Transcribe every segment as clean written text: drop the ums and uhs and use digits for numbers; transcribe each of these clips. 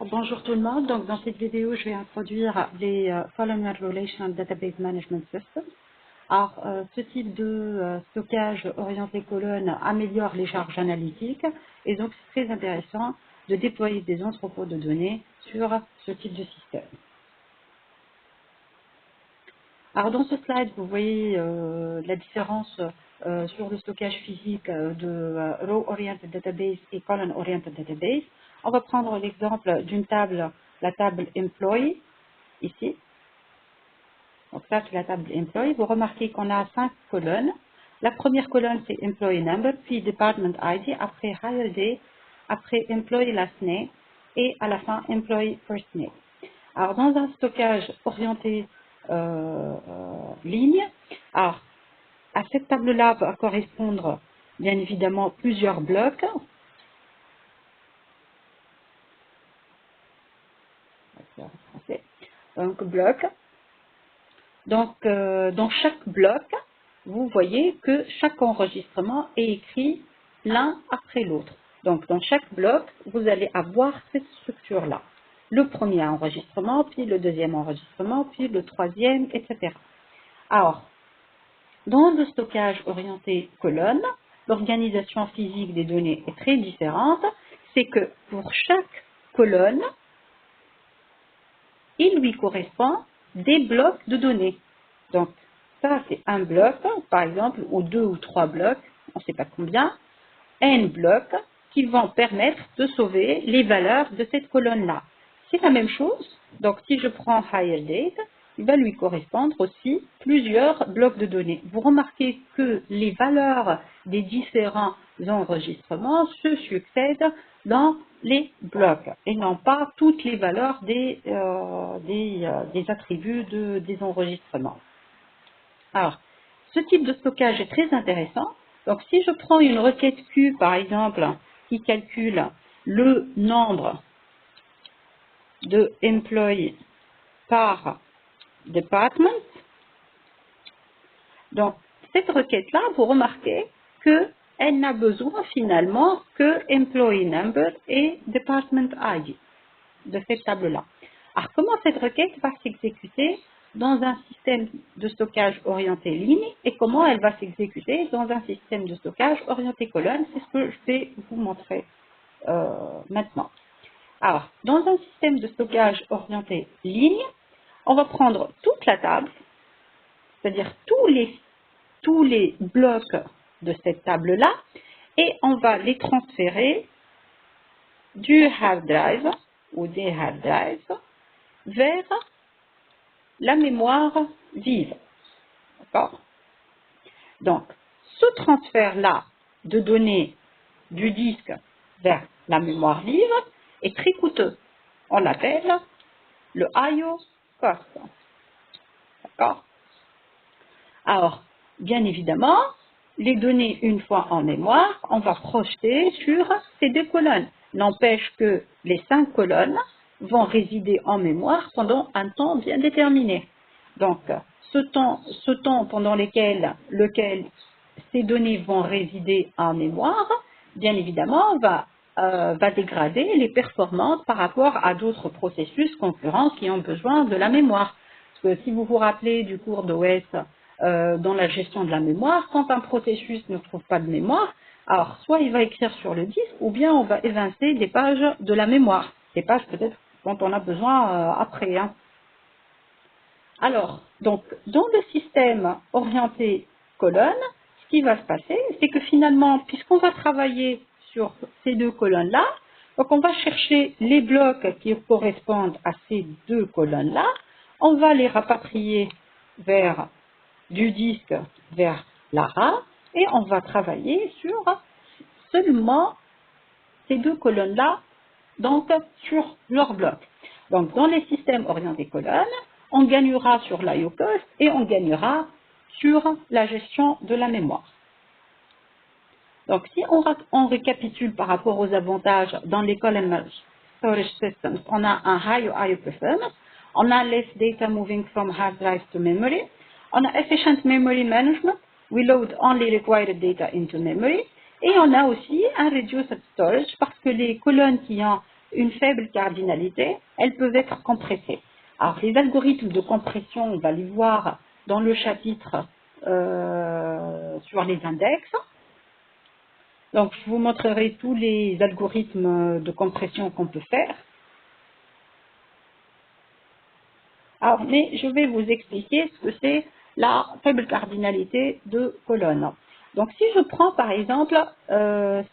Bonjour tout le monde. Donc, dans cette vidéo, je vais introduire les Columnar Relational Database Management Systems. Alors, ce type de stockage orienté colonne améliore les charges analytiques et donc c'est très intéressant de déployer des entrepôts de données sur ce type de système. Alors, dans ce slide, vous voyez la différence sur le stockage physique de Row Oriented Database et Column Oriented Database. On va prendre l'exemple d'une table, la table Employee, ici. Donc ça, c'est la table Employee. Vous remarquez qu'on a 5 colonnes. La première colonne, c'est Employee Number, puis Department ID, après Hire Date, après Employee Last Name, et à la fin, Employee First Name. Alors, dans un stockage orienté ligne, alors, à cette table-là va correspondre, bien évidemment, plusieurs blocs. Donc, bloc. Donc, dans chaque bloc, vous voyez que chaque enregistrement est écrit l'un après l'autre. Donc, dans chaque bloc, vous allez avoir cette structure-là. Le premier enregistrement, puis le deuxième enregistrement, puis le troisième, etc. Alors, dans le stockage orienté colonne, l'organisation physique des données est très différente. C'est que pour chaque colonne, il lui correspond des blocs de données. Donc, ça, c'est un bloc, par exemple, ou 2 ou 3 blocs, on ne sait pas combien, n blocs qui vont permettre de sauver les valeurs de cette colonne-là. C'est la même chose. Donc, si je prends Hire Date, il va lui correspondre aussi plusieurs blocs de données. Vous remarquez que les valeurs des différents enregistrements se succèdent dans les blocs et non pas toutes les valeurs des attributs des enregistrements. Alors, ce type de stockage est très intéressant. Donc, si je prends une requête Q, par exemple, qui calcule le nombre de employés par department, donc, cette requête-là, vous remarquez qu'elle n'a besoin finalement que employee number et department ID de cette table-là. Alors, comment cette requête va s'exécuter dans un système de stockage orienté ligne et comment elle va s'exécuter dans un système de stockage orienté colonne? C'est ce que je vais vous montrer maintenant. Alors, dans un système de stockage orienté ligne, on va prendre toute la table, c'est-à-dire tous les blocs de cette table-là, et on va les transférer du hard drive ou des hard drives vers la mémoire vive. D'accord? Donc, ce transfert-là de données du disque vers la mémoire vive est très coûteux. On l'appelle le I/O cost. D'accord? Alors, bien évidemment, les données, une fois en mémoire, on va projeter sur ces deux colonnes. N'empêche que les 5 colonnes vont résider en mémoire pendant un temps bien déterminé. Donc, ce temps pendant lequel ces données vont résider en mémoire, bien évidemment, va dégrader les performances par rapport à d'autres processus concurrents qui ont besoin de la mémoire. Parce que si vous vous rappelez du cours d'OS dans la gestion de la mémoire, quand un processus ne trouve pas de mémoire, alors soit il va écrire sur le disque, ou bien on va évincer des pages de la mémoire, des pages peut-être dont on a besoin après. Hein. Alors, donc, dans le système orienté colonne, ce qui va se passer, c'est que finalement, puisqu'on va travailler sur ces deux colonnes-là, donc on va chercher les blocs qui correspondent à ces deux colonnes-là, on va les rapatrier vers du disque vers l'ARA et on va travailler sur seulement ces deux colonnes-là, donc sur leur bloc. Donc dans les systèmes orientés colonnes, on gagnera sur l'IO cost et on gagnera sur la gestion de la mémoire. Donc si on récapitule par rapport aux avantages dans les columnar storage systems, on a un high IO performance, on a less data moving from hard drive to memory, on a efficient memory management, we load only required data into memory, et on a aussi un reduced storage parce que les colonnes qui ont une faible cardinalité, elles peuvent être compressées. Alors, les algorithmes de compression, on va les voir dans le chapitre sur les index. Donc, je vous montrerai tous les algorithmes de compression qu'on peut faire. Alors, mais je vais vous expliquer ce que c'est la faible cardinalité de colonne. Donc, si je prends par exemple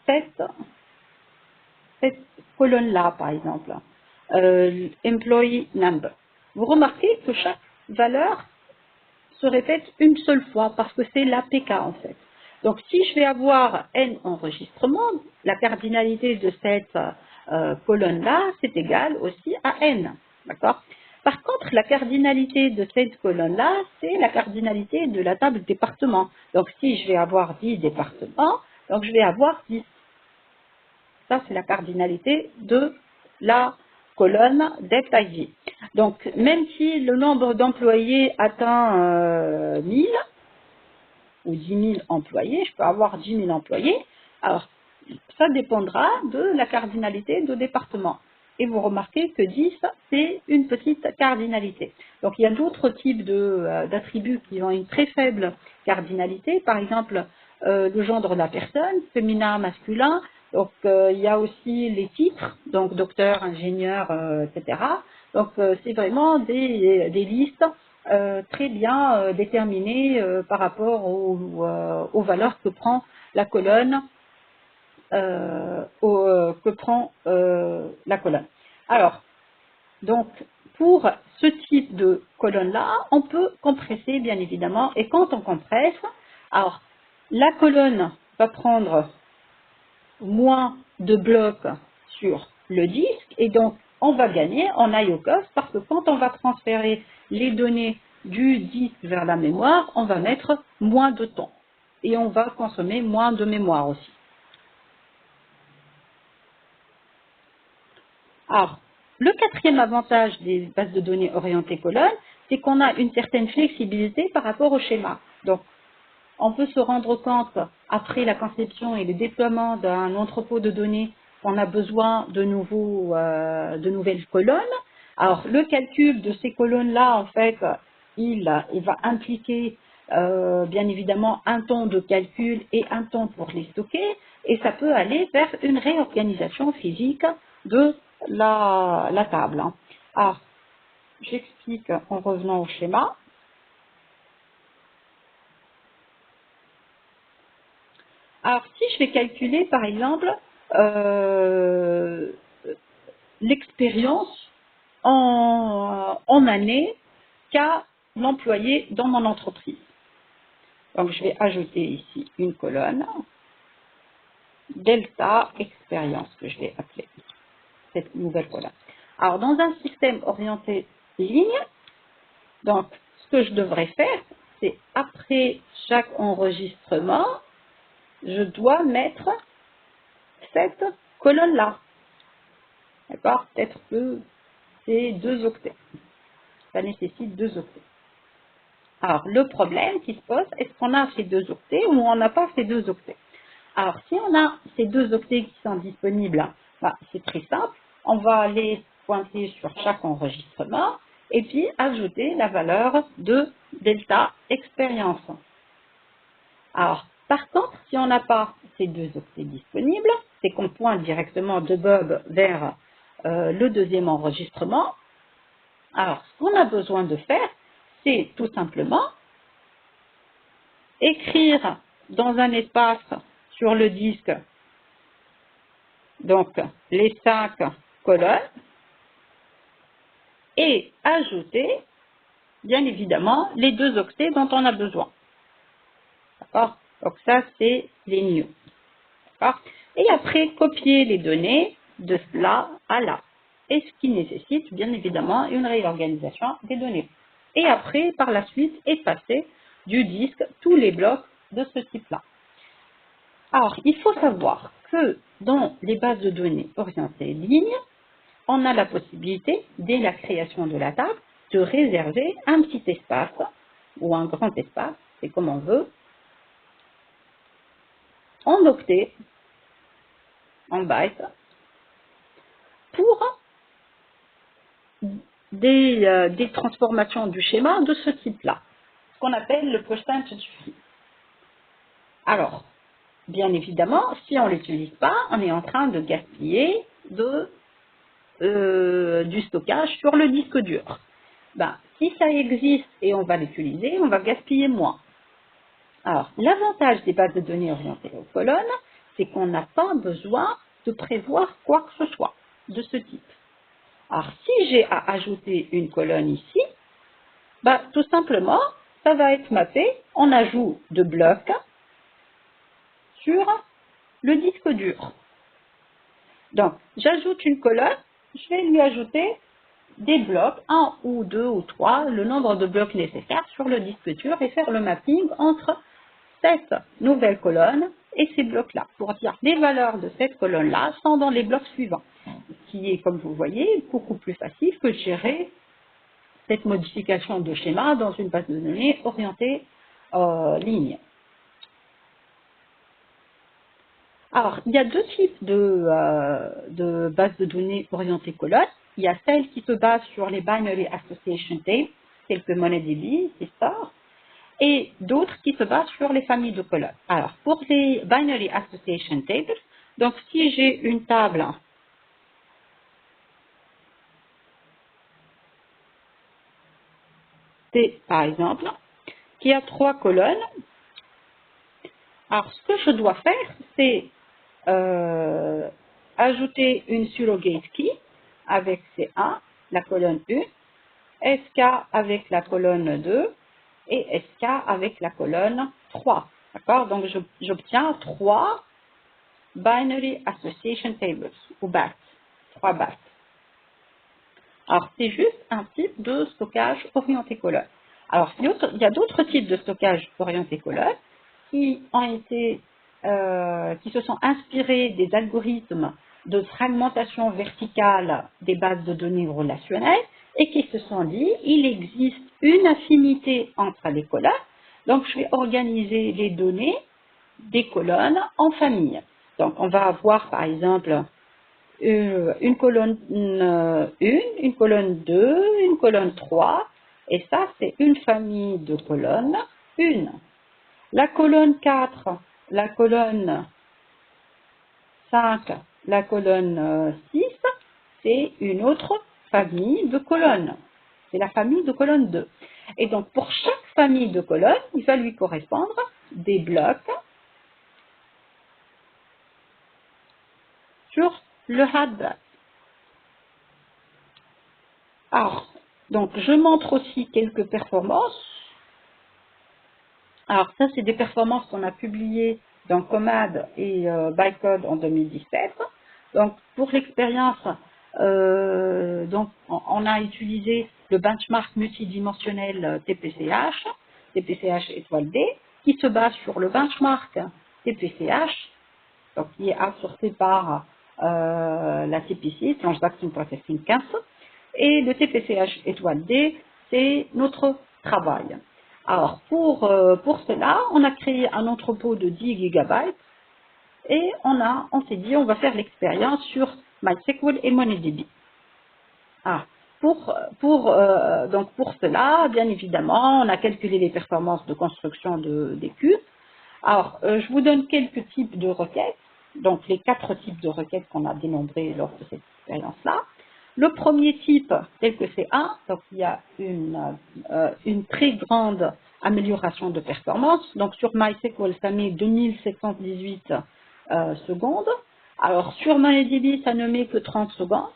cette colonne-là, par exemple, employee number, vous remarquez que chaque valeur se répète une seule fois parce que c'est l'APK en fait. Donc, si je vais avoir n enregistrements, la cardinalité de cette colonne-là, c'est égal aussi à n. D'accord? Par contre, la cardinalité de cette colonne-là, c'est la cardinalité de la table département. Donc, si je vais avoir 10 départements, donc je vais avoir 10. Ça, c'est la cardinalité de la colonne delta J. Donc, même si le nombre d'employés atteint 1000 ou 10 000 employés, je peux avoir 10 000 employés, alors ça dépendra de la cardinalité de département. Et vous remarquez que 10, c'est une petite cardinalité. Donc, il y a d'autres types d'attributs qui ont une très faible cardinalité. Par exemple, le genre de la personne, féminin, masculin. Donc, il y a aussi les titres, donc docteur, ingénieur, etc. Donc, c'est vraiment des listes très bien déterminées par rapport aux valeurs que prend la colonne que prend la colonne. Alors, donc, pour ce type de colonne-là, on peut compresser, bien évidemment, et quand on compresse, alors, la colonne va prendre moins de blocs sur le disque, et donc, on va gagner en I/O cost, parce que quand on va transférer les données du disque vers la mémoire, on va mettre moins de temps, et on va consommer moins de mémoire aussi. Alors, le quatrième avantage des bases de données orientées colonnes, c'est qu'on a une certaine flexibilité par rapport au schéma. Donc, on peut se rendre compte, après la conception et le déploiement d'un entrepôt de données, qu'on a besoin de nouvelles colonnes. Alors, le calcul de ces colonnes-là, en fait, il va impliquer bien évidemment un temps de calcul et un temps pour les stocker, et ça peut aller vers une réorganisation physique de la table. Alors, j'explique en revenant au schéma. Alors, si je vais calculer, par exemple, l'expérience en année qu'a l'employé dans mon entreprise. Donc, je vais ajouter ici une colonne, delta expérience, que je vais appeler cette nouvelle colonne. Alors, dans un système orienté ligne, donc, ce que je devrais faire, c'est après chaque enregistrement, je dois mettre cette colonne-là. D'accord? Peut-être que c'est 2 octets. Ça nécessite 2 octets. Alors, le problème qui se pose, est-ce qu'on a ces 2 octets ou on n'a pas ces 2 octets? Alors, si on a ces 2 octets qui sont disponibles, bah, c'est très simple. On va aller pointer sur chaque enregistrement et puis ajouter la valeur de delta expérience. Alors, par contre, si on n'a pas ces 2 octets disponibles, c'est qu'on pointe directement de Bob vers le deuxième enregistrement. Alors, ce qu'on a besoin de faire, c'est tout simplement écrire dans un espace sur le disque, donc les 5 colonnes, et ajouter, bien évidemment, les 2 octets dont on a besoin. D'accord? Donc ça, c'est les new. D'accord? Et après, copier les données de là à là. Et ce qui nécessite, bien évidemment, une réorganisation des données. Et après, par la suite, effacer du disque tous les blocs de ce type-là. Alors, il faut savoir que dans les bases de données orientées ligne, on a la possibilité, dès la création de la table, de réserver un petit espace ou un grand espace, c'est comme on veut, en octets, en bytes, pour des transformations du schéma de ce type-là, ce qu'on appelle le percentage free. Alors, bien évidemment, si on ne l'utilise pas, on est en train de gaspiller du stockage sur le disque dur. Ben, si ça existe et on va l'utiliser, on va gaspiller moins. Alors, l'avantage des bases de données orientées aux colonnes, c'est qu'on n'a pas besoin de prévoir quoi que ce soit de ce type. Alors, si j'ai à ajouter une colonne ici, ben, tout simplement, ça va être mappé en ajout de blocs sur le disque dur. Donc, j'ajoute une colonne, je vais lui ajouter des blocs, 1 ou 2 ou 3, le nombre de blocs nécessaires sur le disque dur et faire le mapping entre cette nouvelle colonne et ces blocs-là, pour dire les valeurs de cette colonne-là sont dans les blocs suivants, ce qui est, comme vous voyez, beaucoup plus facile que de gérer cette modification de schéma dans une base de données orientée ligne. Alors, il y a deux types de bases de données orientées colonnes. Il y a celles qui se basent sur les binary association tables, telles que MongoDB, Sistar, et d'autres qui se basent sur les familles de colonnes. Alors, pour les binary association tables, donc si j'ai une table T, par exemple, qui a 3 colonnes, alors ce que je dois faire, c'est ajouter une surrogate key avec C1, la colonne 1, SK avec la colonne 2 et SK avec la colonne 3. D'accord? Donc j'obtiens 3 binary association tables, ou BAT, 3 BAT. Alors c'est juste un type de stockage orienté colonne. Alors il y a d'autres types de stockage orienté colonne qui se sont inspirés des algorithmes de fragmentation verticale des bases de données relationnelles et qui se sont dit il existe une affinité entre les colonnes, donc je vais organiser les données des colonnes en famille. Donc on va avoir par exemple une colonne 1, une colonne 2, une colonne 3, et ça c'est une famille de colonnes 1. La colonne 4, la colonne 5, la colonne 6, c'est une autre famille de colonnes. C'est la famille de colonne 2. Et donc, pour chaque famille de colonnes, il va lui correspondre des blocs sur le headbus. Alors, donc, je montre aussi quelques performances. Alors, ça, c'est des performances qu'on a publiées dans Comad et Bytecode en 2017. Donc, pour l'expérience, donc, on a utilisé le benchmark multidimensionnel TPCH, TPCH étoile D, qui se base sur le benchmark TPCH, donc qui est outsourcé par la TPC, Transaction Processing 15, et le TPCH étoile D, c'est notre travail. Alors, pour cela, on a créé un entrepôt de 10 GB et on s'est dit, on va faire l'expérience sur MySQL et MongoDB. Ah, donc pour cela, bien évidemment, on a calculé les performances de construction des cubes. Alors, je vous donne quelques types de requêtes, donc les 4 types de requêtes qu'on a dénombrés lors de cette expérience-là. Le premier type, tel que c'est 1, donc il y a une très grande amélioration de performance. Donc sur MySQL, ça met 2718 secondes. Alors sur MongoDB, ça ne met que 30 secondes.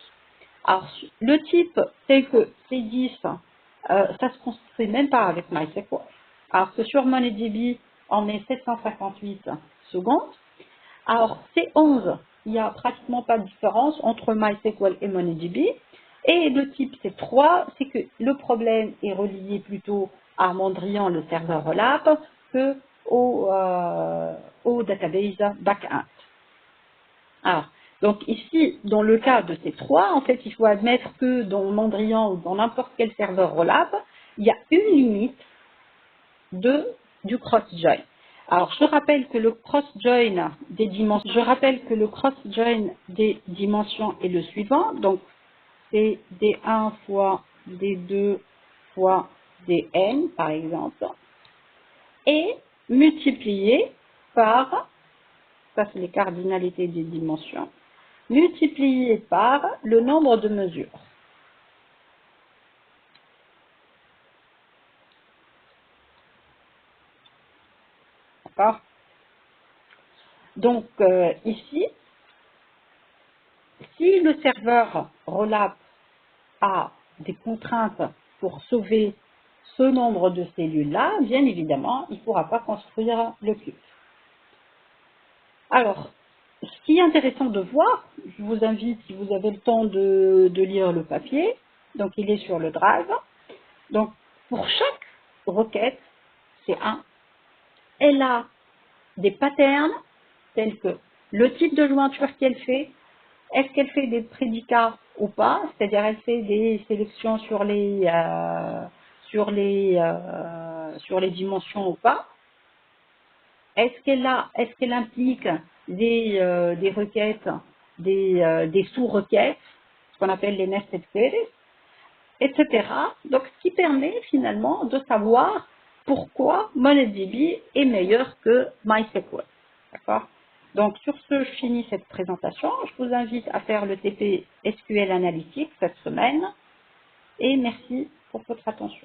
Alors le type tel que C10, ça se construit même pas avec MySQL. Alors que sur MongoDB, on met 758 secondes. Alors C11, il n'y a pratiquement pas de différence entre MySQL et MongoDB. Et le type C3, c'est que le problème est relié plutôt à Mondrian, le serveur Rollup, que au database backend. Alors, donc ici, dans le cas de C3, en fait, il faut admettre que dans Mondrian ou dans n'importe quel serveur Rollup, il y a une limite du cross-join. Alors, je rappelle que le cross-join des dimensions est le suivant. Donc, c'est D1 fois D2 fois Dn, par exemple, et multiplié par, ça c'est les cardinalités des dimensions, multiplié par le nombre de mesures. D'accord? Donc, ici, si le serveur Rollup a des contraintes pour sauver ce nombre de cellules-là, bien évidemment, il ne pourra pas construire le cube. Alors, ce qui est intéressant de voir, je vous invite, si vous avez le temps de lire le papier, donc il est sur le drive. Donc, pour chaque requête, c'est elle a des patterns tels que le type de jointure qu'elle fait, est-ce qu'elle fait des prédicats ou pas, c'est-à-dire elle fait des sélections sur les dimensions ou pas, est-ce qu'elle implique des requêtes, des sous-requêtes, ce qu'on appelle les nested queries, etc. Donc, ce qui permet finalement de savoir pourquoi MongoDB est meilleur que MySQL. D'accord? Donc, sur ce, je finis cette présentation. Je vous invite à faire le TP SQL Analytics cette semaine et merci pour votre attention.